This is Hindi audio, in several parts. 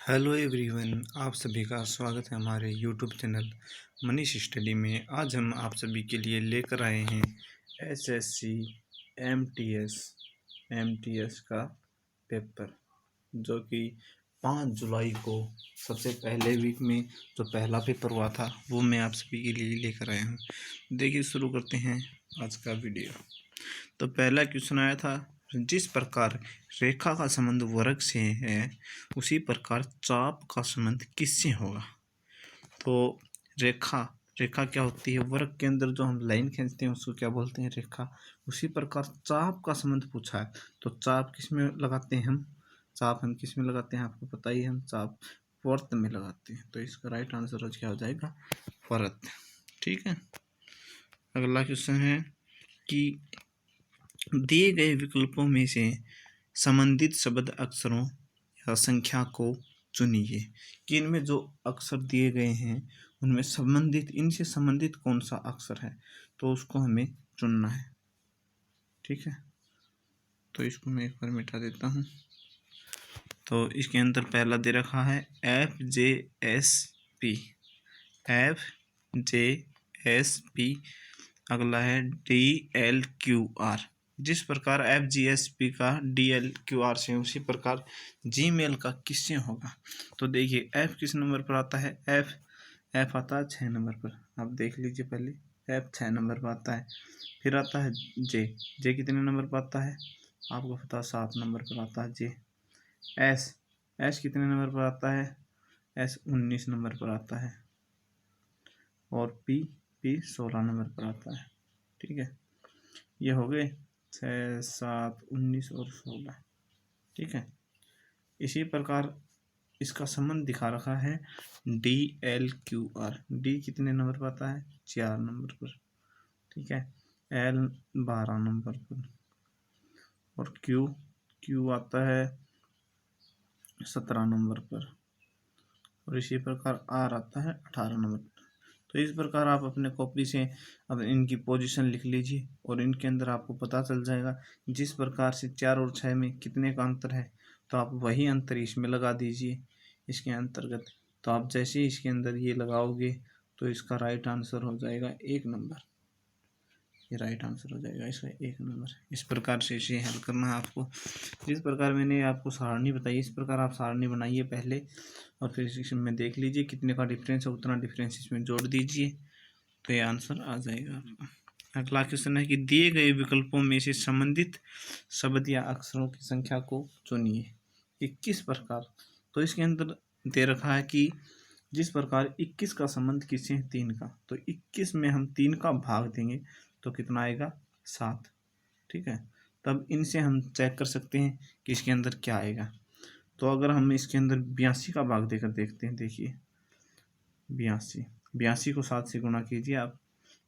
हेलो एवरीवन, आप सभी का स्वागत है हमारे यूट्यूब चैनल मनीष स्टडी में। आज हम आप सभी के लिए लेकर आए हैं एसएससी एमटीएस का पेपर, जो कि 5 जुलाई को सबसे पहले वीक में जो पहला पेपर हुआ था वो मैं आप सभी के लिए लेकर आया हूँ। देखिए, शुरू करते हैं आज का वीडियो। तो पहला क्वेश्चन आया था, जिस प्रकार रेखा का संबंध वर्ग से है उसी प्रकार चाप का संबंध किससे होगा। तो रेखा रेखा क्या होती है, वर्ग के अंदर जो हम लाइन खींचते हैं उसको क्या बोलते हैं, रेखा। उसी प्रकार चाप का संबंध पूछा है, तो चाप किस में लगाते हैं हम किस में लगाते हैं, आपको पता ही है, हम चाप वर्त में लगाते हैं। तो इसका राइट आंसर क्या हो जाएगा, वर्त। ठीक है। अगला क्वेश्चन है कि दिए गए विकल्पों में से संबंधित शब्द अक्षरों या संख्या को चुनिए कि इनमें जो अक्षर दिए गए हैं उनमें इनसे संबंधित कौन सा अक्षर है, तो उसको हमें चुनना है। ठीक है, तो इसको मैं एक बार मिटा देता हूँ। तो इसके अंदर पहला दे रखा है FJSP, अगला है DLQR। जिस प्रकार FGSP का DLQR से उसी प्रकार जीमेल का किससे होगा। तो देखिए, F किस नंबर पर आता है, F आता है 6 नंबर पर। आप देख लीजिए, पहले F 6 नंबर पर आता है। फिर आता है जे कितने नंबर पर आता है, आपको पता है 7 नंबर पर आता है जे। एस कितने नंबर पर आता है, S 19 नंबर पर आता है। और P 16 नंबर पर आता है। ठीक है, ये हो गए 6, 7, 19 और 16। ठीक है, इसी प्रकार इसका संबंध दिखा रखा है DLQR। डी कितने नंबर पर आता है, 4 नंबर पर। ठीक है, L 12 नंबर पर और Q आता है 17 नंबर पर और इसी प्रकार R आता है 18 नंबर पर। तो इस प्रकार आप अपने कॉपी से अब इनकी पोजीशन लिख लीजिए और इनके अंदर आपको पता चल जाएगा जिस प्रकार से 4 और 6 में कितने का अंतर है, तो आप वही अंतर इसमें लगा दीजिए इसके अंतर्गत। तो आप जैसे ही इसके अंदर ये लगाओगे तो इसका राइट आंसर हो जाएगा 1 नंबर। ये राइट आंसर हो जाएगा इसका 1 नंबर। इस प्रकार से इसे हल करना है आपको। जिस प्रकार मैंने आपको सारणी बताई इस प्रकार आप सारणी बनाइए पहले और फिर इसमें देख लीजिए कितने का डिफरेंस है, उतना डिफरेंस इसमें जोड़ दीजिए, तो ये आंसर आ जाएगा आपका। अगला क्वेश्चन है कि दिए गए विकल्पों में से संबंधित शब्द या अक्षरों की संख्या को चुनिए कि किस प्रकार। तो इसके अंदर दे रखा है कि जिस प्रकार 21 का संबंध किससे है, 3 का। तो 21 में हम 3 का भाग देंगे तो कितना आएगा, 7। ठीक है, तब इनसे हम चेक कर सकते हैं कि इसके अंदर क्या आएगा। तो अगर हम इसके अंदर 82 का भाग देकर देखते हैं, देखिए 82 को 7 से गुणा कीजिए आप,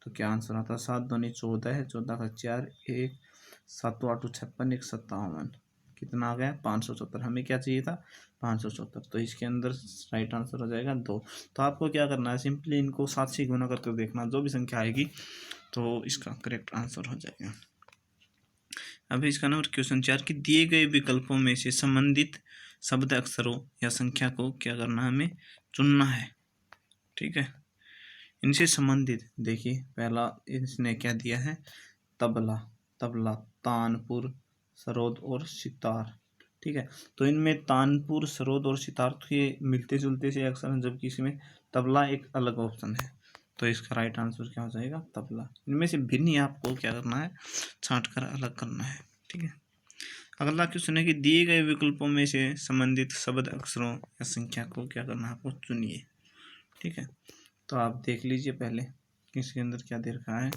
तो क्या आंसर आता है, 7 दूनी 14 है, 14 का 4, 1 7 8 56, 1 57, कितना आ गया 574। हमें क्या चाहिए था 574, तो इसके अंदर राइट आंसर हो जाएगा 2। तो आपको क्या करना है, सिंपली इनको 7 से गुना करके देखना, जो भी संख्या आएगी तो इसका करेक्ट आंसर हो जाएगा। अभी इसका नंबर क्वेश्चन 4 कि दिए गए विकल्पों में से संबंधित शब्द अक्षरों या संख्या को क्या करना है, हमें चुनना है। ठीक है, इनसे संबंधित देखिए, पहला इसने क्या दिया है, तबला, तानपुर, सरोद और सितार। ठीक है, तो इनमें तानपुर, सरोद और सितार तो ये मिलते जुलते से अक्षर हैं, जबकि इसमें तबला एक अलग ऑप्शन है। तो इसका राइट आंसर क्या हो जाएगा, तबला। इनमें से भिन्न ही आपको क्या करना है, छांट कर अलग करना है। ठीक है, अगला क्वेश्चन है कि दिए गए विकल्पों में से संबंधित शब्द अक्षरों या संख्या को क्या करना है, आपको चुनिए। ठीक है, तो आप देख लीजिए पहले कि इसके अंदर क्या दे रखा है।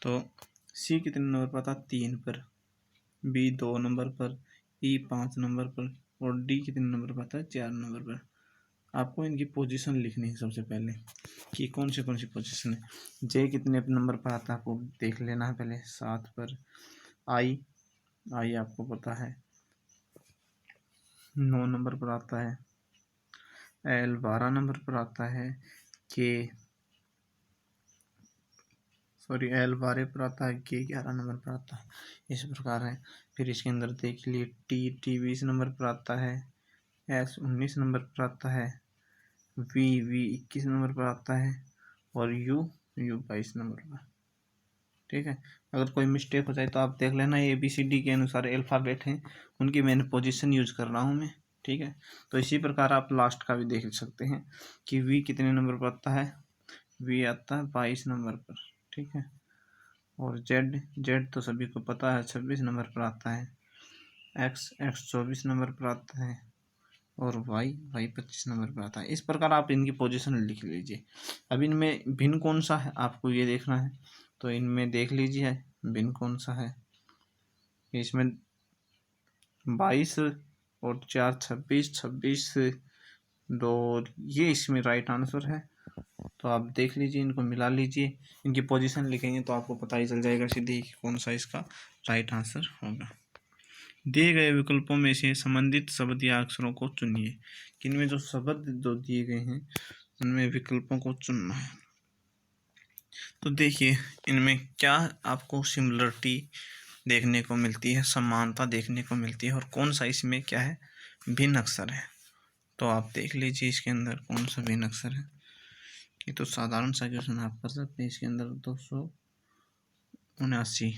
तो सी कितने नंबर पर था, 3 पर, बी 2 नंबर पर, ई 5 नंबर पर और डी कितने नंबर पर था, 4 नंबर पर। आपको इनकी पोजीशन लिखनी है सबसे पहले कि कौन सी पोजीशन है। जे कितने नंबर पर आता है आपको देख लेना है पहले, 7 पर। आई आपको पता है 9 नंबर पर आता है। एल 12 नंबर पर आता है। एल 12 पर आता है, के 11 नंबर पर आता है। इस प्रकार है। फिर इसके अंदर देख लिए टी 20 नंबर पर आता है, एस 19 नंबर पर आता है, वी 21 नंबर पर आता है और यू 22 नंबर पर। ठीक है, अगर कोई मिस्टेक हो जाए तो आप देख लेना, ABCD के अनुसार अल्फ़ाबेट हैं, उनकी मैंने पोजीशन यूज कर रहा हूँ मैं। ठीक है, तो इसी प्रकार आप लास्ट का भी देख सकते हैं कि वी कितने नंबर पर आता है। वी आता है 22 नंबर पर। ठीक है, और जेड तो सभी को पता है 26 नंबर पर आता है। एक्स 24 नंबर पर आता है और वाई 25 नंबर पर आता है। इस प्रकार आप इनकी पोजीशन लिख लीजिए। अब इनमें भिन्न कौन सा है आपको ये देखना है, तो इनमें देख लीजिए भिन्न कौन सा है। इसमें 22 और 4 26, 26 2, ये इसमें राइट आंसर है। तो आप देख लीजिए, इनको मिला लीजिए, इनकी पोजीशन लिखेंगे तो आपको पता ही चल जाएगा सीधे कि कौन सा इसका राइट आंसर होगा। दिए गए विकल्पों में से संबंधित शब्द या अक्षरों को चुनिए। इनमें जो शब्द जो दिए गए हैं उनमें विकल्पों को चुनना है। तो देखिए इनमें क्या आपको सिमिलरिटी देखने को मिलती है, समानता देखने को मिलती है, और कौन सा इसमें क्या है, भिन्न अक्षर है। तो आप देख लीजिए इसके अंदर कौन सा भिन्न अक्षर है। ये तो साधारण सा क्वेश्चन आप कर सकते हैं। इसके अंदर 279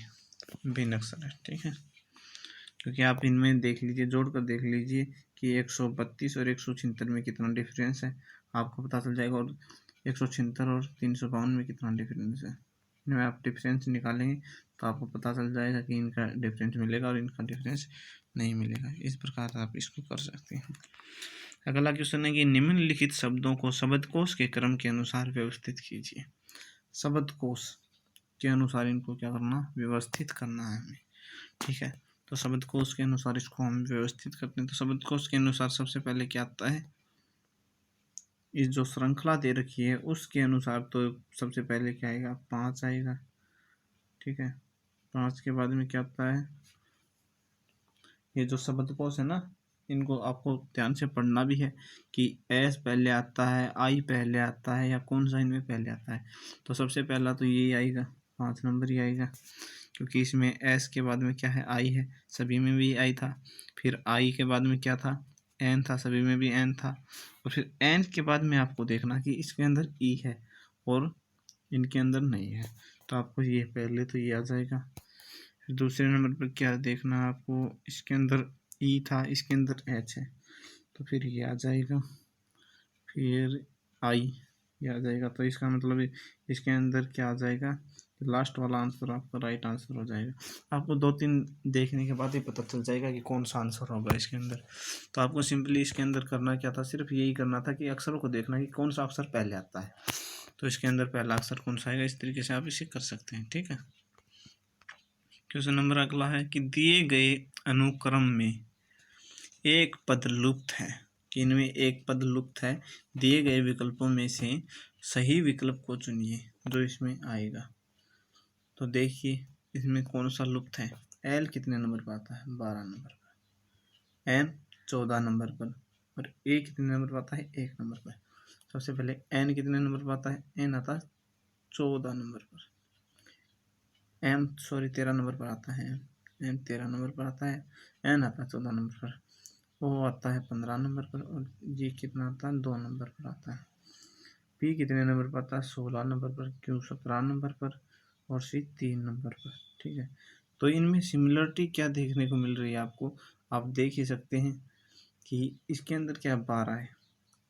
भिन्न अक्षर है। ठीक है, क्योंकि आप इनमें देख लीजिए, जोड़कर देख लीजिए कि 132 और 176 में कितना डिफरेंस है, आपको पता चल जाएगा। और 176 और 352 में कितना डिफरेंस है, इनमें आप डिफरेंस निकालेंगे तो आपको पता चल जाएगा कि इनका डिफरेंस मिलेगा और इनका डिफरेंस नहीं मिलेगा। इस प्रकार आप इसको कर सकते हैं। अगला क्वेश्चन है कि निम्नलिखित शब्दों को शब्दकोश के क्रम के अनुसार व्यवस्थित कीजिए। शब्दकोश के अनुसार इनको क्या करना, व्यवस्थित करना है हमें। ठीक है, तो शब्दकोश के अनुसार इसको हम व्यवस्थित करते हैं। तो शब्दकोश के अनुसार सबसे पहले क्या आता है, इस जो श्रृंखला दे रखी है उसके अनुसार तो सबसे पहले क्या आएगा, 5 आएगा। ठीक है, 5 के बाद में क्या आता है, ये जो शब्दकोश है ना, इनको आपको ध्यान से पढ़ना भी है कि एस पहले आता है, आई पहले आता है, या कौन सा इनमें पहले आता है। तो सबसे पहला तो यही आएगा, 5 नंबर ही आएगा, क्योंकि इसमें एस के बाद में क्या है, आई है, सभी में भी आई था। फिर आई के बाद में क्या था, एन था, सभी में भी एन था। और फिर एन के बाद में आपको देखना कि इसके अंदर ई है और इनके अंदर नहीं है। तो आपको ये पहले तो ये आ जाएगा। फिर दूसरे नंबर पर क्या देखना है आपको, इसके अंदर ई था, इसके अंदर एच है, तो फिर ये आ जाएगा। फिर आई ये आ जाएगा। तो इसका मतलब इसके अंदर क्या आ जाएगा, लास्ट वाला आंसर आपका राइट आंसर हो जाएगा। आपको 2-3 देखने के बाद ही पता चल जाएगा कि कौन सा आंसर होगा इसके अंदर। तो आपको सिंपली इसके अंदर करना क्या था, सिर्फ यही करना था कि अक्षरों को देखना कि कौन सा अक्षर पहले आता है। तो इसके अंदर पहला अक्षर कौन सा आएगा, इस तरीके से आप इसे कर सकते हैं। ठीक है, क्वेश्चन नंबर अगला है कि दिए गए अनुक्रम में एक पद लुप्त है। इनमें एक पद लुप्त है, दिए गए विकल्पों में से सही विकल्प को चुनिए जो इसमें आएगा। तो देखिए इसमें कौन सा लुप्त है, एल कितने नंबर पर आता है, 12 नंबर पर, एन 14 नंबर पर, और ए कितने नंबर पर आता है, 1 नंबर पर। सबसे पहले एन कितने नंबर पर आता है, एन आता है 14 नंबर पर। 13 नंबर पर आता है, एन 13 नंबर पर आता है, एन आता है 14 नंबर पर, ओ आता है 15 नंबर पर, और जी कितना आता है, 2 नंबर पर आता है। पी कितने नंबर पर आता है, 16 नंबर पर, क्यू 17 नंबर पर, और सी 3 नंबर पर। ठीक है, तो इनमें सिमिलरिटी क्या देखने को मिल रही है आपको, आप देख ही सकते हैं कि इसके अंदर क्या 12 है,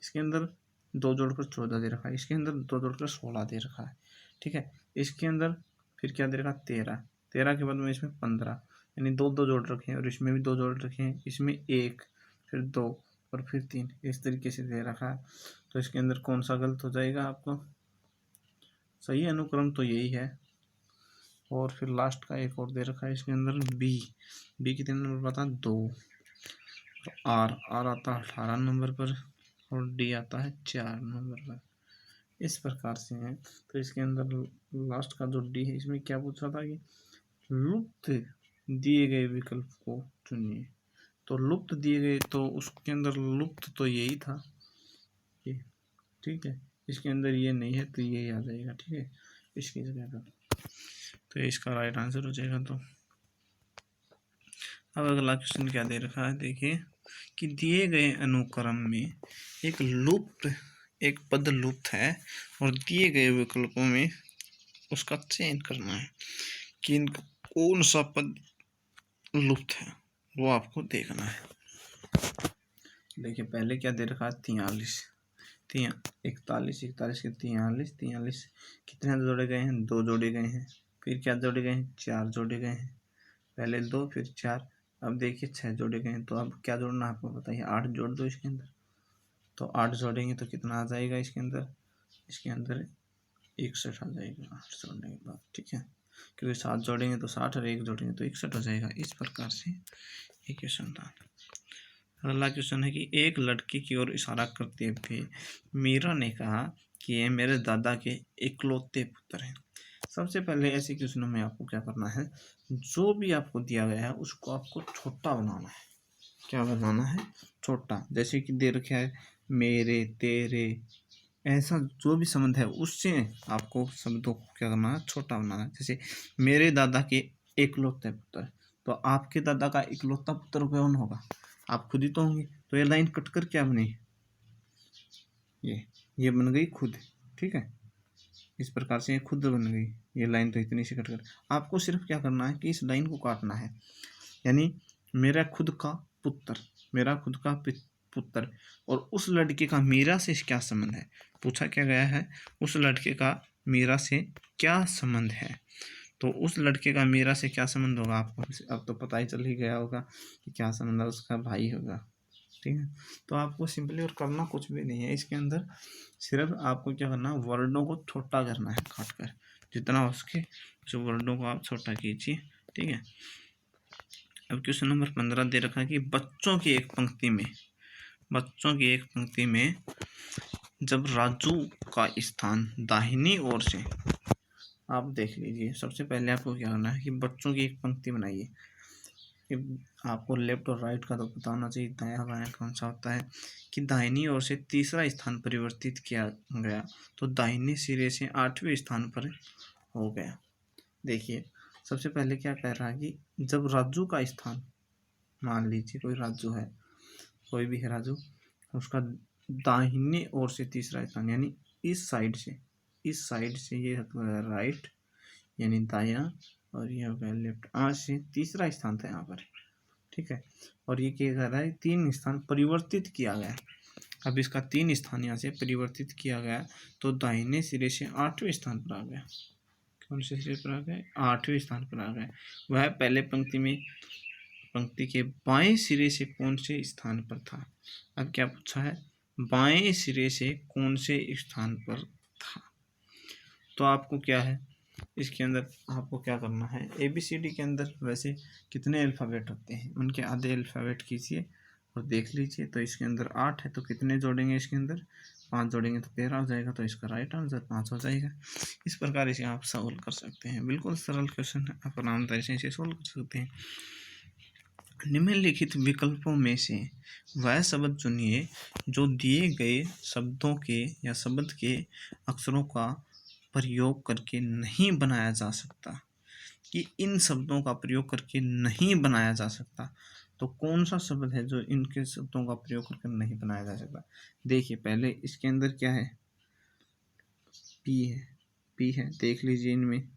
इसके अंदर 2 जोड़कर 14 दे रखा है, इसके अंदर 2 जोड़कर 16 दे रखा है। ठीक है, इसके अंदर फिर क्या दे रखा, 13 के बाद में इसमें 15, यानी 2 जोड़ रखे हैं, और इसमें भी 2 जोड़ रखे हैं, इसमें 1, फिर 2 और फिर 3, इस तरीके से दे रखा है। तो इसके अंदर कौन सा गलत हो जाएगा आपको, सही अनुक्रम तो यही है। और फिर लास्ट का एक और दे रखा है इसके अंदर, बी कितने नंबर पर आता है, 2, आर आता है 18 नंबर पर, और डी आता है 4 नंबर पर। इस प्रकार से है। तो इसके अंदर लास्ट का जो डी है, इसमें क्या पूछा था कि लुप्त दिए गए विकल्प को चुनिए। तो लुप्त दिए गए, तो उसके अंदर लुप्त तो यही था ये। ठीक है, इसके अंदर ये नहीं है तो ये आ जाएगा। ठीक है, इसकी जगह पर, तो इसका राइट आंसर हो जाएगा। तो अब अगला क्वेश्चन क्या दे रखा है, देखिए कि दिए गए अनुक्रम में एक पद लुप्त है और दिए गए विकल्पों में उसका चयन करना है कि इनका कौन सा पद लुप्त है, वो आपको देखना है। देखिए पहले क्या दे रखा है, 43, 41, 41 के 43, 43 कितने जोड़े गए हैं, 2 जोड़े गए हैं। फिर क्या जोड़े गए हैं, 4 जोड़े गए हैं, पहले 2 फिर 4। अब देखिए 6 जोड़े गए हैं, तो अब क्या जोड़ना है आपको बताइए, 8 जोड़ दो इसके अंदर। तो 8 जोड़ेंगे तो कितना आ जाएगा इसके अंदर 61 आ जाएगा 8 जोड़ने के बाद, ठीक है, क्योंकि 7 जोड़ेंगे तो 60 और 1 जोड़ेंगे तो 61 हो जाएगा। इस प्रकार से ये क्वेश्चन था। अगला क्वेश्चन है कि एक लड़की की ओर इशारा करते हुए मीरा ने कहा कि ये मेरे दादा के इकलौते पुत्र हैं। सबसे पहले ऐसे क्वेश्चनों में आपको क्या करना है, जो भी आपको दिया गया है उसको आपको छोटा बनाना है। क्या बनाना है, छोटा। जैसे कि दे रखा है मेरे, तेरे, ऐसा जो भी संबंध है उससे आपको शब्दों को क्या करना है, छोटा बनाना है। जैसे मेरे दादा के इकलौते पुत्र, तो आपके दादा का इकलौता पुत्र कौन होगा, आप खुद ही तो होंगे। तो ये लाइन कटकर क्या बनी, ये बन गई खुद, ठीक है। इस प्रकार से ये खुद बन गई ये लाइन, तो इतनी सी कटकर आपको सिर्फ क्या करना है कि इस लाइन को काटना है। यानी मेरा खुद का पुत्र, मेरा खुद का पुत्र और उस लड़के का मीरा से क्या संबंध है, पूछा क्या गया है, उस लड़के का मीरा से क्या संबंध है। तो उस लड़के का मीरा से क्या संबंध होगा आपको अब तो पता ही चल ही गया होगा कि क्या संबंध है, उसका भाई होगा, ठीक है। तो आपको सिंपली और करना कुछ भी नहीं है इसके अंदर, सिर्फ आपको क्या करना है, वर्डों को छोटा करना है, काट कर जितना हो सके जो वर्डों को आप छोटा कीजिए, ठीक है। अब क्वेश्चन नंबर 15 दे रखा है कि बच्चों की एक पंक्ति में जब राजू का स्थान दाहिनी ओर से, आप देख लीजिए। सबसे पहले आपको क्या करना है कि बच्चों की एक पंक्ति बनाइए। आपको लेफ्ट और राइट का तो पता होना चाहिए, दायां बायां कौन सा होता है। कि दाहिनी ओर से तीसरा स्थान परिवर्तित किया गया तो दाहिने सिरे से 8वें स्थान पर हो गया। देखिए सबसे पहले क्या कह रहा है कि जब राजू का स्थान, मान लीजिए कोई राजू है, कोई भी है राजू, उसका दाहिने ओर से तीसरा स्थान यानी इस साइड से ये राइट यानी दायां और ये हो गया लेफ्ट, आज से तीसरा स्थान था यहाँ पर, ठीक है। और ये क्या कह रहा है, 3 स्थान परिवर्तित किया गया। अब इसका 3 स्थान यहाँ से परिवर्तित किया गया तो दाहिने सिरे से 8वें स्थान पर आ गया। कौन से सिरे पर आ गए, 8वें स्थान पर आ गए। वह पहले पंक्ति के बाएं सिरे से कौन से स्थान पर था। अब क्या पूछा है, बाएं सिरे से कौन से स्थान पर था। तो आपको क्या है इसके अंदर, आपको क्या करना है, ABCD के अंदर वैसे कितने अल्फ़ाबेट होते हैं, उनके आधे अल्फ़ाबेट कीजिए और देख लीजिए। तो इसके अंदर 8 है तो कितने जोड़ेंगे इसके अंदर, 5 जोड़ेंगे तो 13 हो जाएगा। तो इसका राइट आंसर 5 हो जाएगा। इस प्रकार इसे आप सॉल्व कर सकते हैं। बिल्कुल सरल क्वेश्चन है, आप आराम से इसे सॉल्व कर सकते हैं। निम्नलिखित विकल्पों में से वह शब्द चुनिए जो दिए गए शब्दों के या शब्द के अक्षरों का प्रयोग करके नहीं बनाया जा सकता। कि इन शब्दों का प्रयोग करके नहीं बनाया जा सकता, तो कौन सा शब्द है जो इनके शब्दों का प्रयोग करके नहीं बनाया जा सकता। देखिए पहले इसके अंदर क्या है, पी है, देख लीजिए इनमें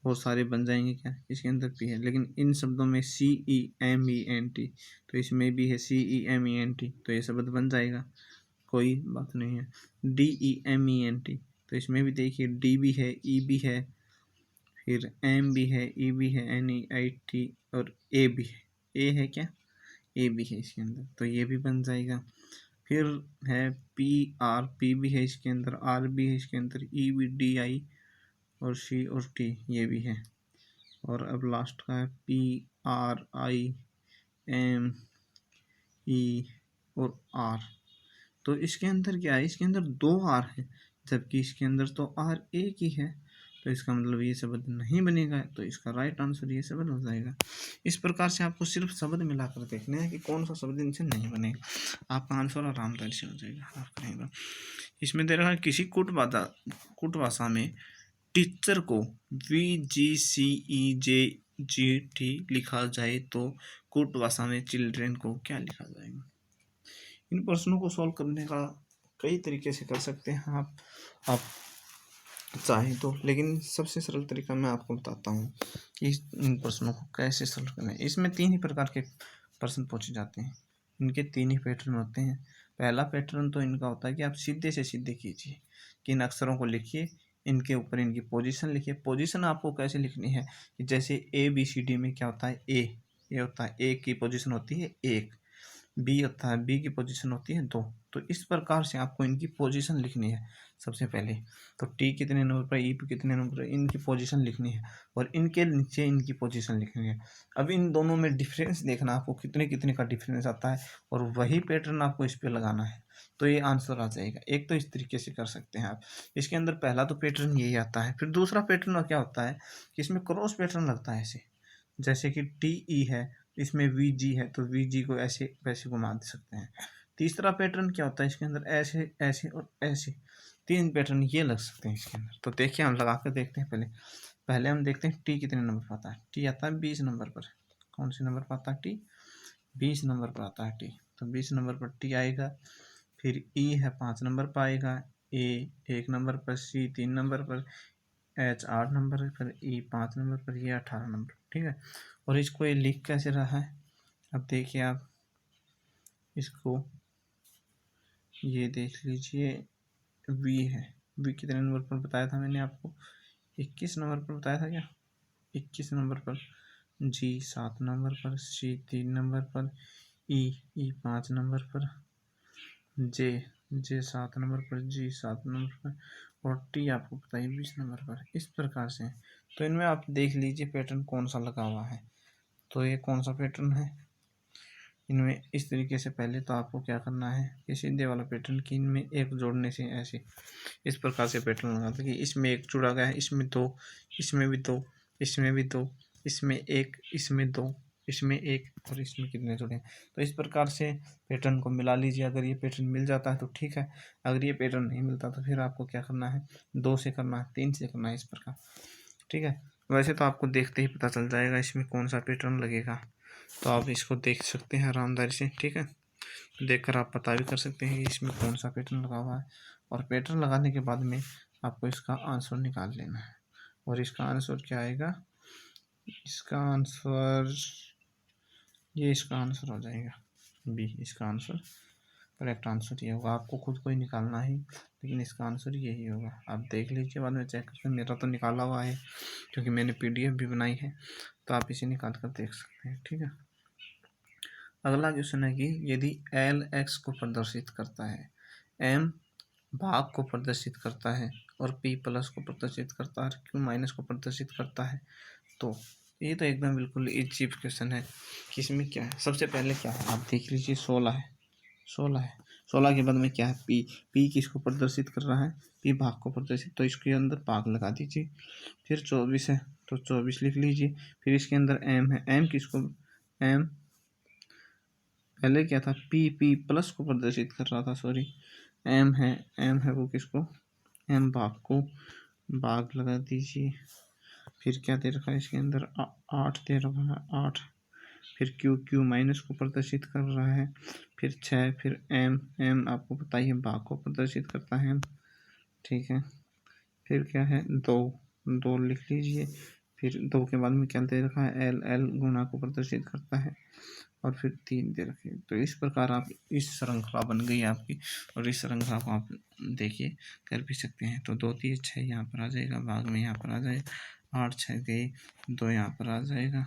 बहुत सारे बन जाएंगे। क्या इसके अंदर पी है, लेकिन इन शब्दों में CEMENT, तो इसमें भी है CEMENT, तो ये शब्द बन जाएगा, कोई बात नहीं है। DEMENT, तो इसमें भी देखिए D भी है, E भी है, फिर M भी है, E भी है, NEIT और A भी है। A है क्या, A भी है इसके अंदर, तो ये भी बन जाएगा। फिर है P भी है इसके अंदर, R भी है इसके अंदर, E भी, DI और C और T ये भी है। और अब लास्ट का है PRIME और R, तो इसके अंदर क्या है, इसके अंदर 2 R है, जबकि इसके अंदर तो R एक ही है। तो इसका मतलब ये शब्द नहीं बनेगा, तो इसका राइट आंसर ये शब्द हो जाएगा। इस प्रकार से आपको सिर्फ शब्द मिलाकर देखना है कि कौन सा शब्द इनसे नहीं बनेगा, आपका आंसर आरामदायक से हो जाएगा। आप करेंगे इसमें दे रहा है किसी कुट भाषा में टीचर को VGCEJ GT लिखा जाए तो कुट भाषा में चिल्ड्रेन को क्या लिखा जाएगा। इन प्रश्नों को सॉल्व करने का कई तरीके से कर सकते हैं आप चाहें तो, लेकिन सबसे सरल तरीका मैं आपको बताता हूँ कि इन प्रश्नों को कैसे सॉल्व करना है। इसमें 3 ही प्रकार के प्रश्न पूछे जाते हैं। इनके 3 ही पैटर्न होते हैं। पहला पैटर्न तो इनका होता है कि आप सीधे से सीधे कीजिए कि इन अक्षरों को लिखिए, इनके ऊपर इनकी पोजीशन लिखिए। पोजीशन आपको कैसे लिखनी है कि जैसे ABCD में क्या होता है, ए होता है, ए की पोजीशन होती है 1, बी होता है, बी की पोजीशन होती है 2। तो इस प्रकार से आपको इनकी पोजीशन लिखनी है सबसे पहले। तो टी कितने नंबर पर, ई पे कितने नंबर पर, इनकी पोजीशन लिखनी है और इनके नीचे इनकी पोजीशन लिखनी है। अब इन दोनों में डिफरेंस देखना आपको, कितने कितने का डिफरेंस आता है, और वही पैटर्न आपको इस पर लगाना है, तो ये आंसर आ जाएगा। एक तो इस तरीके से कर सकते हैं आप। इसके अंदर पहला तो पैटर्न यही आता है। फिर दूसरा पैटर्न क्या होता है कि इसमें क्रॉस पैटर्न लगता है ऐसे, जैसे कि TE है, इसमें VG है, तो VG को ऐसे वैसे घुमा दे सकते हैं। तीसरा पैटर्न क्या होता है इसके अंदर, ऐसे ऐसे और ऐसे, 3 पैटर्न ये लग सकते हैं इसके अंदर। तो देखिए हम लगा कर देखते हैं। पहले हम देखते हैं टी कितने नंबर पर आता है। टी आता है 20 नंबर पर। कौन से नंबर पर आता है टी? 20 नंबर पर आता है टी। तो 20 नंबर पर टी आएगा। फिर ई है 5 नंबर पर आएगा, ए 1 नंबर पर, सी 3 नंबर पर, एच 8 नंबर पर, ई 5 नंबर पर, ये 18 नंबर। ठीक है। और इसको ये लिख कैसे रहा है, अब देखिए आप इसको, ये देख लीजिए, वी है। वी कितने नंबर पर बताया था मैंने आपको? 21 नंबर पर बताया था क्या? 21 नंबर पर। जी 7 नंबर पर, सी 3 नंबर पर, ई 5 नंबर पर, जे 7 नंबर पर, जी 7 नंबर पर, और टी आपको पता है 20 नंबर पर। इस प्रकार से तो इनमें आप देख लीजिए पैटर्न कौन सा लगा हुआ है। तो ये कौन सा पैटर्न है इनमें। इस तरीके से पहले तो आपको क्या करना है कि सीधे वाला पैटर्न की इनमें एक जोड़ने से ऐसे इस प्रकार से पैटर्न लगाते कि इसमें एक जुड़ा गया है, इसमें 2, इसमें भी 2, इसमें भी 2, इसमें 1, इसमें 2, इसमें 1, और इसमें कितने जुड़े हैं। तो इस प्रकार से पैटर्न को मिला लीजिए। अगर ये पैटर्न मिल जाता है तो ठीक है, अगर ये पैटर्न नहीं मिलता तो फिर आपको क्या करना है, 2 से करना है, 3 से करना है, इस प्रकार। ठीक है। वैसे तो आपको देखते ही पता चल जाएगा इसमें कौन सा पैटर्न लगेगा, तो आप इसको देख सकते हैं आरामदारी से। ठीक है। देखकर आप पता भी कर सकते हैं कि इसमें कौन सा पैटर्न लगा हुआ है, और पैटर्न लगाने के बाद में आपको इसका आंसर निकाल लेना है। और इसका आंसर क्या आएगा, इसका आंसर, ये इसका आंसर हो जाएगा बी। इसका आंसर, करेक्ट आंसर ये होगा। आपको खुद को ही निकालना है, लेकिन इसका आंसर यही होगा। आप देख लीजिए, बाद में चेक करके। मेरा तो निकाला हुआ है क्योंकि मैंने PDF भी बनाई है, तो आप इसे निकाल कर देख सकते हैं। ठीक है। अगला क्वेश्चन है कि यदि L x को प्रदर्शित करता है, M भाग को प्रदर्शित करता है, और P प्लस को प्रदर्शित करता है, और Q माइनस को प्रदर्शित करता है, तो ये तो एकदम बिल्कुल इजी क्वेश्चन है कि इसमें क्या है। सबसे पहले क्या है आप देख लीजिए, 16 है। 16 के बाद में क्या है, P किसको प्रदर्शित कर रहा है, P भाग को प्रदर्शित, तो इसके अंदर भाग लगा दीजिए। फिर 24 है तो 24 लिख लीजिए। फिर इसके अंदर M है, M किसको, M पहले क्या था, P प्लस को प्रदर्शित कर रहा था, सॉरी, M है वो किसको, M भाग को, भाग लगा दीजिए। फिर क्या दे रखा है इसके अंदर, 8 दे रखा है, 8। फिर Q माइनस को प्रदर्शित कर रहा है। फिर 6, फिर M आपको पता ही है भाग को प्रदर्शित करता है। ठीक है। फिर क्या है, 2 लिख लीजिए। फिर 2 के बाद में क्या दे रखा है, L गुणा को प्रदर्शित करता है, और फिर 3 दे रखे। तो इस प्रकार आप, इस श्रृंखला बन गई आपकी, और इस श्रृंखला को आप देखिए कर भी सकते हैं। तो 2 3 6 यहाँ पर आ जाएगा, भाग में यहाँ पर आ जाएगा, 8 6 गए, 2 यहाँ पर आ जाएगा।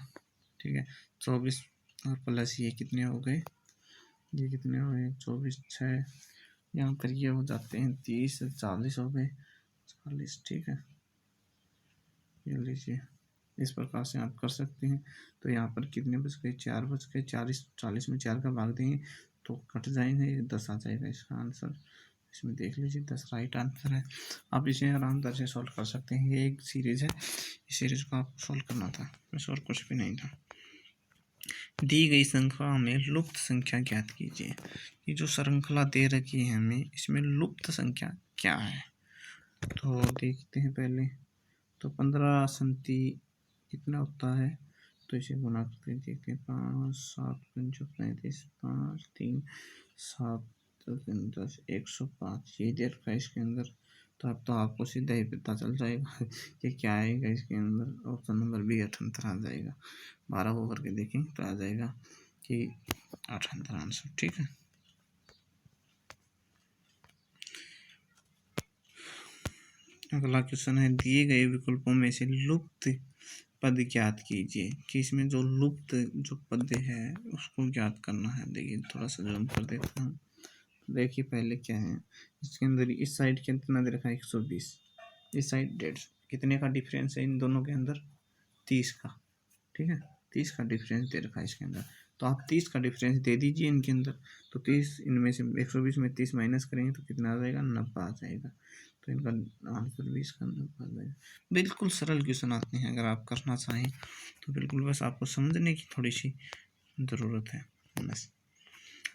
ठीक है। 24 और प्लस ये कितने हो गए, ये कितने हो गए, 24 6 यहाँ पर ये हो जाते हैं 30 40 हो गए, 40। ठीक है। ये लीजिए, इस प्रकार से आप कर सकते हैं। तो यहाँ पर कितने बच गए, 4 बच गए। 40 में 4 का भाग देंगे तो कट जाएंगे, 10 आ जाएगा इसका आंसर। इसमें देख लीजिए 10 राइट आंसर है। आप इसे आरामदार से सॉल्व कर सकते हैं। ये एक सीरीज है, इस सीरीज को आपको सॉल्व करना था, बस और कुछ भी नहीं था। दी गई श्रृंखला में लुप्त संख्या ज्ञात कीजिए। ये जो श्रृंखला दे रखी है हमें, इसमें लुप्त संख्या क्या है, तो देखते हैं पहले। तो 15 संति कितना होता है, तो इसे गुना करके देखते हैं, 5 7 5 35, 5 3 7 10 105 ये दे रखा है इसके अंदर। तो अब तो आपको सीधा ही पता चल जाएगा कि क्या आएगा इसके अंदर। ऑप्शन नंबर बी 78 आ जाएगा। 12 को करके देखें तो आ जाएगा कि 78 आंसर। ठीक है। अगला क्वेश्चन है, दिए गए विकल्पों में से लुप्त पद ज्ञात कीजिए, कि इसमें जो लुप्त जो पद है उसको ज्ञात करना है। देखिए थोड़ा सा जूम कर देता हूँ। देखिए पहले क्या है इसके अंदर, इस साइड कितना दे रखा है 120, इस साइड 150, कितने का डिफरेंस है इन दोनों के अंदर 30 का। ठीक है, 30 का डिफरेंस दे रखा है इसके अंदर। तो आप 30 का डिफरेंस दे दीजिए इनके अंदर। तो 30 इनमें से 120 में 30 माइनस करेंगे तो कितना आ जाएगा 90 आ जाएगा। तो इनका आंसर 20 का 90 आ जाएगा। बिल्कुल सरल क्वेश्चन आते हैं, अगर आप करना चाहें तो बिल्कुल, बस आपको समझने की थोड़ी सी ज़रूरत है बस।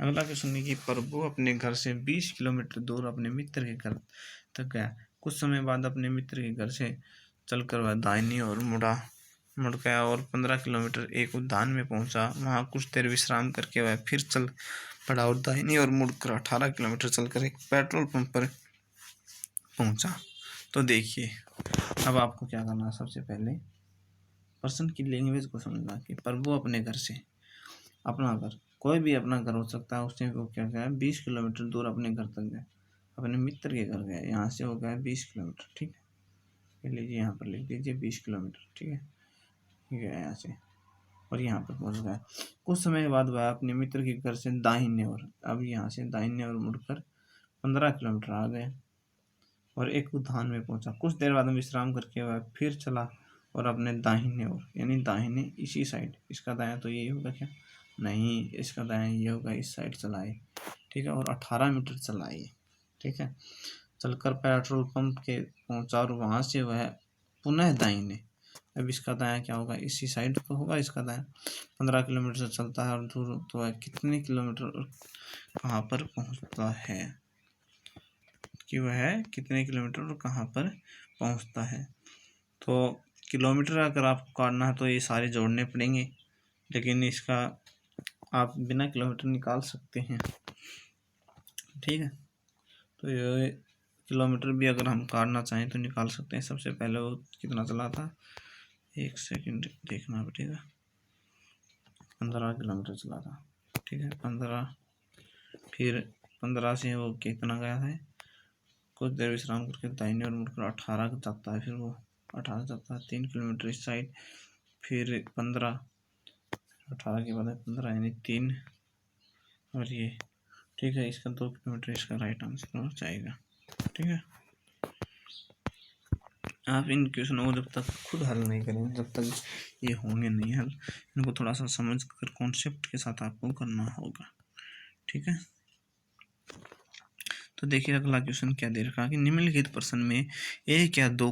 अगला क्वेश्चन है कि प्रभु अपने घर से 20 किलोमीटर दूर अपने मित्र के घर तक गया। कुछ समय बाद अपने मित्र के घर से चलकर वह दाहिनी ओर मुड़ गया और 15 किलोमीटर एक उद्यान में पहुंचा। वहां कुछ देर विश्राम करके वह फिर चल पड़ा और दाहिनी ओर मुड़कर 18 किलोमीटर चलकर एक पेट्रोल पंप पर पहुंचा। तो देखिए अब आपको क्या करना है, सबसे पहले पर्सन की लैंग्वेज को समझना कि प्रभु अपने घर से, अपना घर, कोई भी अपना घर हो सकता है, उसने वो क्या किया 20 किलोमीटर दूर अपने घर तक गया, अपने मित्र के घर गया। यहाँ से हो गया 20 किलोमीटर। ठीक है, लीजिए यहाँ पर लिख दीजिए 20 किलोमीटर। ठीक है, गया यहाँ से और यहाँ पर पहुँच गया। कुछ समय बाद वह अपने मित्र के घर से दाहिने ओर, अब यहाँ से दाहिने ओर मुड़कर 15 किलोमीटर आ गए और एक उद्यान में पहुंचा। कुछ देर बाद विश्राम करके वह फिर चला और अपने दाहिने ओर, यानी दाहिने इसी साइड, इसका दायां तो ये होगा क्या, नहीं इसका दायां ये होगा, इस साइड चलाए। ठीक है, और 18 मीटर चलाए। ठीक है, चलकर पेट्रोल पंप के पहुंचा और वहां से वह पुनः दाहिने, अब इसका दायां क्या होगा, इसी साइड को होगा इसका दायां। 15 किलोमीटर से चलता है और दूर, तो वह कितने किलोमीटर और कहाँ पर पहुंचता है, कि वह कितने किलोमीटर और कहाँ पर पहुंचता है। तो किलोमीटर अगर आपको काटना है तो ये सारे जोड़ने पड़ेंगे, लेकिन इसका आप बिना किलोमीटर निकाल सकते हैं। ठीक है, तो ये किलोमीटर भी अगर हम काटना चाहें तो निकाल सकते हैं। सबसे पहले वो कितना चला था, 1 सेकंड देखना पड़ेगा, 15 किलोमीटर चला था। ठीक है, 15, फिर 15 से वो कितना गया है, कुछ देर विश्राम करके दाहिने और मुड़कर 18 जाता है, फिर वो 18 जाता है 3 किलोमीटर इस साइड, फिर 15, 18 के बाद 15 यानी 3 और ये। ठीक है, इसका 2 किलोमीटर इसका राइट आंसर हो जाएगा। ठीक है, आप इन क्वेश्चनों को जब तक खुद हल नहीं करेंगे जब तक ये होंगे नहीं हल। इनको थोड़ा सा समझ कर कॉन्सेप्ट के साथ आपको करना होगा। ठीक है, तो देखिए अगला क्वेश्चन क्या दे रखा है कि निम्नलिखित प्रश्न में एक या दो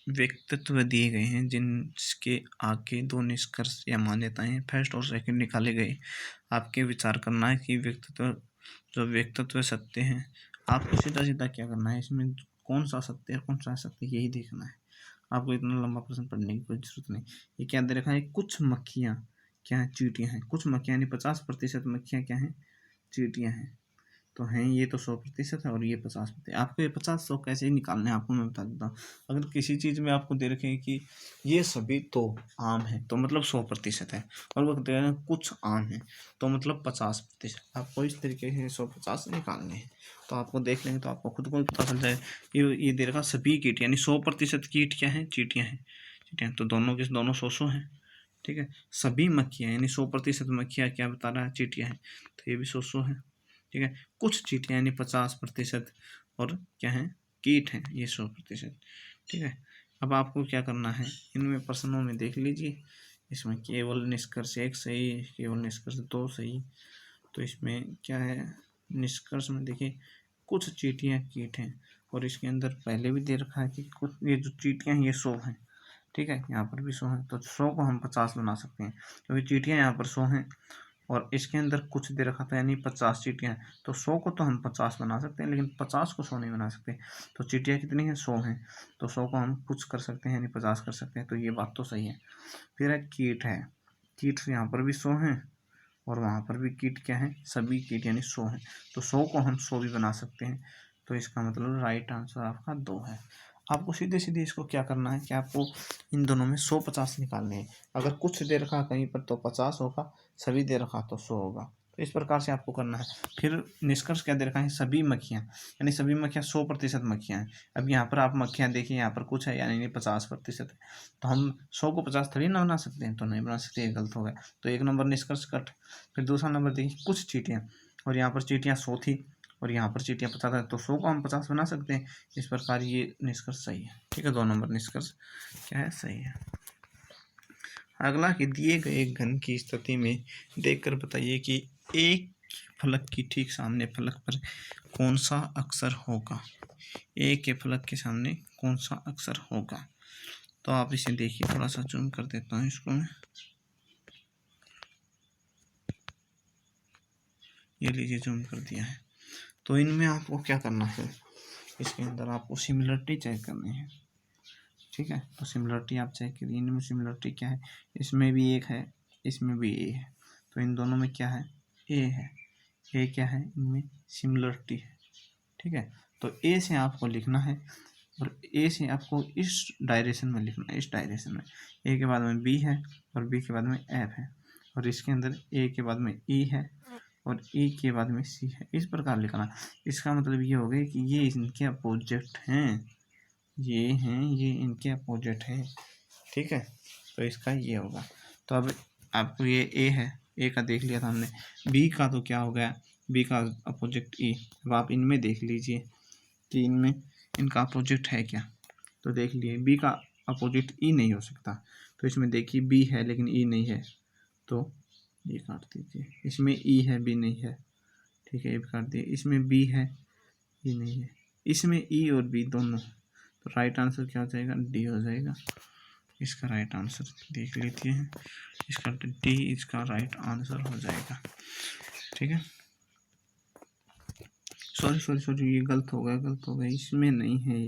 व्यक्तित्व दिए गए हैं जिनके आगे दो निष्कर्ष या मान्यताएं फर्स्ट और सेकंड निकाले गए। आपके विचार करना है कि व्यक्तित्व सत्य हैं। आपको सीधा सीधा क्या करना है, इसमें कौन सा सत्य है कौन सा असत्य यही देखना है। आपको इतना लंबा प्रश्न पढ़ने की कोई जरूरत नहीं। ये क्या दे रखा है, कुछ मक्खियाँ क्या है, चींटियाँ हैं। कुछ मक्खियाँ यानी 50% मक्खियाँ क्या हैं, चींटियाँ हैं। तो हैं ये तो 100% है और ये 50%। आपको ये 50-100 कैसे ही निकालने हैं आपको मैं बता देता हूँ। अगर किसी चीज़ में आपको दे रखे कि ये सभी तो आम है तो मतलब 100% है, और वो दे रहे हैं कुछ आम है तो मतलब 50%। आपको इस तरीके से 150 निकालने हैं। तो आपको देख लेंगे तो आपको खुद को पता चल जाए। ये दे रखा सभी कीट यानी 100% कीट क्या है, चींटियाँ हैं। चींटियाँ तो दोनों के दोनों 100 हैं। ठीक है, सभी मक्खियाँ यानी 100% मक्खियाँ क्या बता रहा है, चींटियाँ हैं, तो ये भी 100 है। ठीक है, कुछ चींटियाँ यानी 50% और क्या है, कीट हैं, ये 100%। ठीक है, अब आपको क्या करना है, इनमें प्रश्नों में देख लीजिए, इसमें केवल निष्कर्ष 1 सही, केवल निष्कर्ष 2 सही। तो इसमें क्या है, निष्कर्ष में देखिए कुछ चींटियाँ कीट हैं, और इसके अंदर पहले भी दे रखा है कि कुछ ये जो चींटियाँ हैं ये 100 हैं। ठीक है, यहाँ पर भी 100 है, तो 100 को हम 50 बना सकते हैं क्योंकि चींटियाँ यहाँ पर 100 हैं और इसके अंदर कुछ दे रखा था यानी 50 चींटियाँ हैं। तो 100 को तो हम 50 बना सकते हैं लेकिन 50 को 100 नहीं बना सकते। तो चींटियाँ कितनी हैं, 100 हैं, तो 100 को हम कुछ कर सकते हैं यानी 50 कर सकते हैं। तो ये बात तो सही है। फिर है कीट है, कीट यहाँ पर भी 100 हैं और वहाँ पर भी कीट क्या है, सभी कीट यानी 100 हैं। तो 100 को हम 100 भी बना सकते हैं। तो इसका मतलब राइट आंसर आपका 2 है। आपको सीधे सीधे इसको क्या करना है कि आपको इन दोनों में 100 50 निकालने हैं। अगर कुछ दे रखा कहीं पर तो 50 होगा, सभी दे रखा तो 100 होगा। तो इस प्रकार से आपको करना है। फिर निष्कर्ष क्या दे रखा है, सभी मक्खियाँ, यानी सभी मक्खियाँ 100% मक्खियाँ हैं। अब यहाँ पर आप मक्खियाँ देखिए, यहाँ पर कुछ है यानी 50% है। तो हम 100 को 50 थोड़ी ना बना सकते हैं, तो नहीं बना सकते, ये गलत हो गया। तो 1 नंबर निष्कर्ष कट। फिर दूसरा नंबर देखिए, कुछ चींटियाँ, और यहाँ पर चींटियाँ 100 थी और यहाँ पर चींटियाँ 50 है, तो 100 को हम 50 बना सकते हैं। इस प्रकार ये निष्कर्ष सही है। ठीक है, 2 नंबर निष्कर्ष क्या है, सही है। अगला कि दिए गए घन की स्थिति में देखकर बताइए कि एक फलक की ठीक सामने फलक पर कौन सा अक्षर होगा। ए के फलक के सामने कौन सा अक्षर होगा। तो आप इसे देखिए, थोड़ा सा जूम कर देता हूँ इसको मैं। ये लीजिए, जूम कर दिया है। तो इनमें आपको क्या करना है, इसके अंदर आपको सिमिलरिटी चेक करनी है। ठीक है, तो सिमिलरिटी आप चेक करिए। इनमें सिमिलरिटी क्या है, इसमें भी एक है, इसमें भी ए है। तो इन दोनों में क्या है, ए है। ए क्या है, इनमें सिमिलरिटी है। ठीक है, तो ए से आपको लिखना है और ए से आपको इस डायरेक्शन में लिखना है, इस डायरेक्शन में। ए के बाद में बी है और बी के बाद में एफ है और इसके अंदर ए के बाद में ई है और ई के बाद में सी है। इस प्रकार लिखना। इसका मतलब ये हो गया कि ये इनके अपोजिट हैं, ये हैं, ये इनके अपोजिट है। ठीक है, तो इसका ये होगा। तो अब आपको ये ए है, ए का देख लिया था हमने। बी का तो क्या हो गया, बी का अपोजिट ई। अब आप इनमें देख लीजिए कि इनमें इनका अपोजिट है क्या। तो देख लिए, बी का अपोजिट ई नहीं हो सकता। तो इसमें देखिए बी है लेकिन ई नहीं है, तो ये काट दीजिए। इसमें ई है, बी नहीं है। ठीक है, ये भी काट दिए। इसमें बी है, ई नहीं है। इसमें ई और बी दोनों, तो राइट आंसर क्या हो जाएगा, डी हो जाएगा। इसका राइट आंसर देख लेते हैं, इसका डी इसका राइट आंसर हो जाएगा। ठीक है, सॉरी ये गलत हो गया, इसमें नहीं है,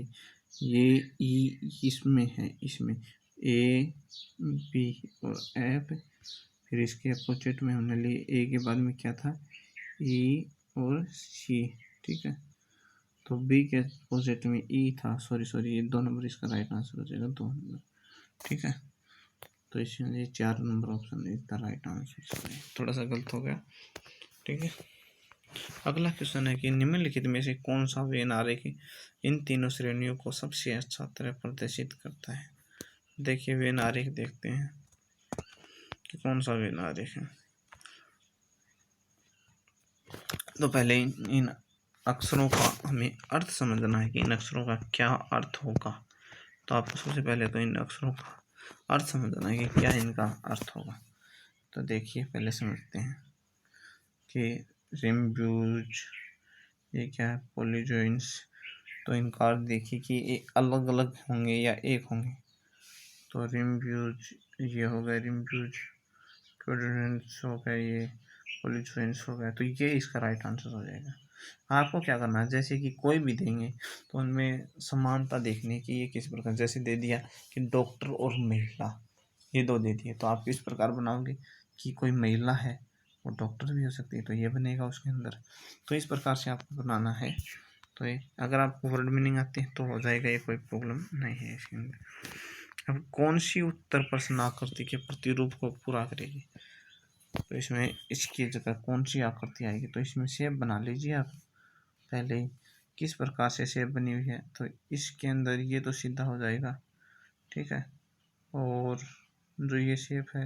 ये ई इसमें है, इसमें ए बी और एफ। फिर इसके अपोजिट में हमने लिए, ए के बाद में क्या था, ई और सी। ठीक है, तो बी के अपोजिट में ई था। सॉरी ये 2 नंबर इसका राइट आंसर हो जाएगा, 2 नंबर। ठीक है, तो इसमें ये 4 नंबर ऑप्शन इसका राइट आंसर, थोड़ा सा गलत हो गया। ठीक है, अगला क्वेश्चन है कि निम्नलिखित में से कौन सा वेन आरेख इन तीनों श्रेणियों को सबसे अच्छा तरह प्रदर्शित करता है। देखिए, वेन आरेख देखते हैं कि कौन सा वेन आरेख है। तो पहले इन अक्षरों का हमें अर्थ समझना है कि इन अक्षरों का क्या अर्थ होगा। तो आपको सबसे पहले तो इन अक्षरों का अर्थ समझना है कि क्या इनका अर्थ होगा। तो देखिए, पहले समझते हैं कि रिम्ब्यूज, ये क्या है, पॉलीजोइंस। तो इनका अर्थ देखिए कि ये अलग अलग होंगे या एक होंगे। तो रिम्ब्यूज ये हो गया, रिम्ब्यूज, कोडोडेंस हो गया, ये पॉलीजोइंस हो गया। तो ये इसका राइट आंसर हो जाएगा। आपको क्या करना है, जैसे कि कोई भी देंगे तो उनमें समानता देखनी है कि ये किस प्रकार। जैसे दे दिया कि डॉक्टर और महिला, ये 2 दे दिए, तो आप किस प्रकार बनाओगे कि कोई महिला है वो डॉक्टर भी हो सकती है, तो ये बनेगा उसके अंदर। तो इस प्रकार से आपको बनाना है। तो ये अगर आपको वर्ड मीनिंग आती है तो हो जाएगा, ये कोई प्रॉब्लम नहीं है इसके अंदर। अब कौन सी उत्तर प्रश्न आकृति के प्रतिरूप को पूरा करेगी। तो इसमें इसकी जगह कौन सी आकृति आएगी, तो इसमें शेप बना लीजिए आप पहले। किस प्रकार से शेप बनी हुई है, तो इसके अंदर ये तो सीधा हो जाएगा। ठीक है, और जो ये शेप है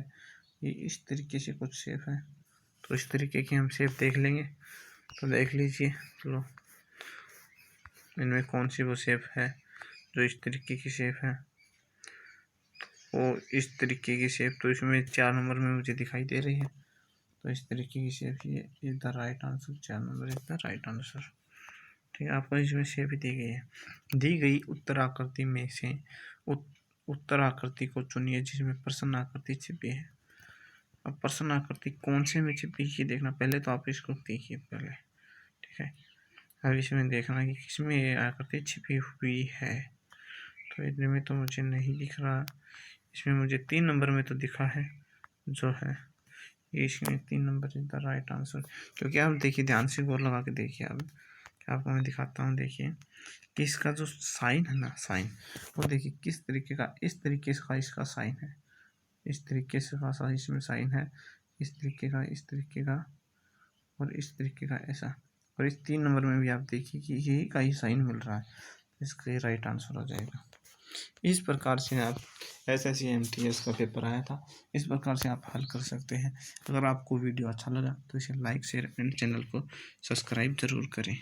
ये इस तरीके से कुछ शेप है, तो इस तरीके की हम शेप देख लेंगे। तो देख लीजिए, चलो इनमें कौन सी वो शेप है जो इस तरीके की शेप है, वो इस तरीके की शेप। तो इसमें 4 नंबर में मुझे दिखाई दे रही है। तो इस तरीके की शेप, ये is the right answer, 4 number is the right answer. ठीक है, आपको इसमें शेप दी गई है। दी गई उत्तर आकृति में से उत्तर आकृति को चुनिए जिसमें प्रश्न आकृति छिपी है। अब प्रश्न आकृति कौन से में छिपी है देखना, पहले तो आप इसको देखिए पहले। ठीक है, अब इसमें देखना कि किसमें ये आकृति छिपी हुई है। तो इतने में तो मुझे नहीं दिख रहा, इसमें मुझे 3 नंबर में तो दिखा है, जो है ये इसमें 3 number is the right answer. क्योंकि आप देखिए ध्यान से गौर लगा के देखिए, अब आपको मैं दिखाता हूँ। देखिए कि इसका जो साइन है ना, साइन वो देखिए किस तरीके का, इस तरीके का इसका साइन है, इस तरीके से का इसमें साइन है, इस तरीके का, इस तरीके का और इस तरीके का ऐसा। और इस 3 नंबर में भी आप देखिए कि यही का ही साइन मिल रहा है, इसका ही राइट आंसर हो जाएगा। इस प्रकार से आप SSC MTS का पेपर आया था, इस प्रकार से आप हल कर सकते हैं। अगर आपको वीडियो अच्छा लगा तो इसे लाइक शेयर एंड चैनल को सब्सक्राइब जरूर करें।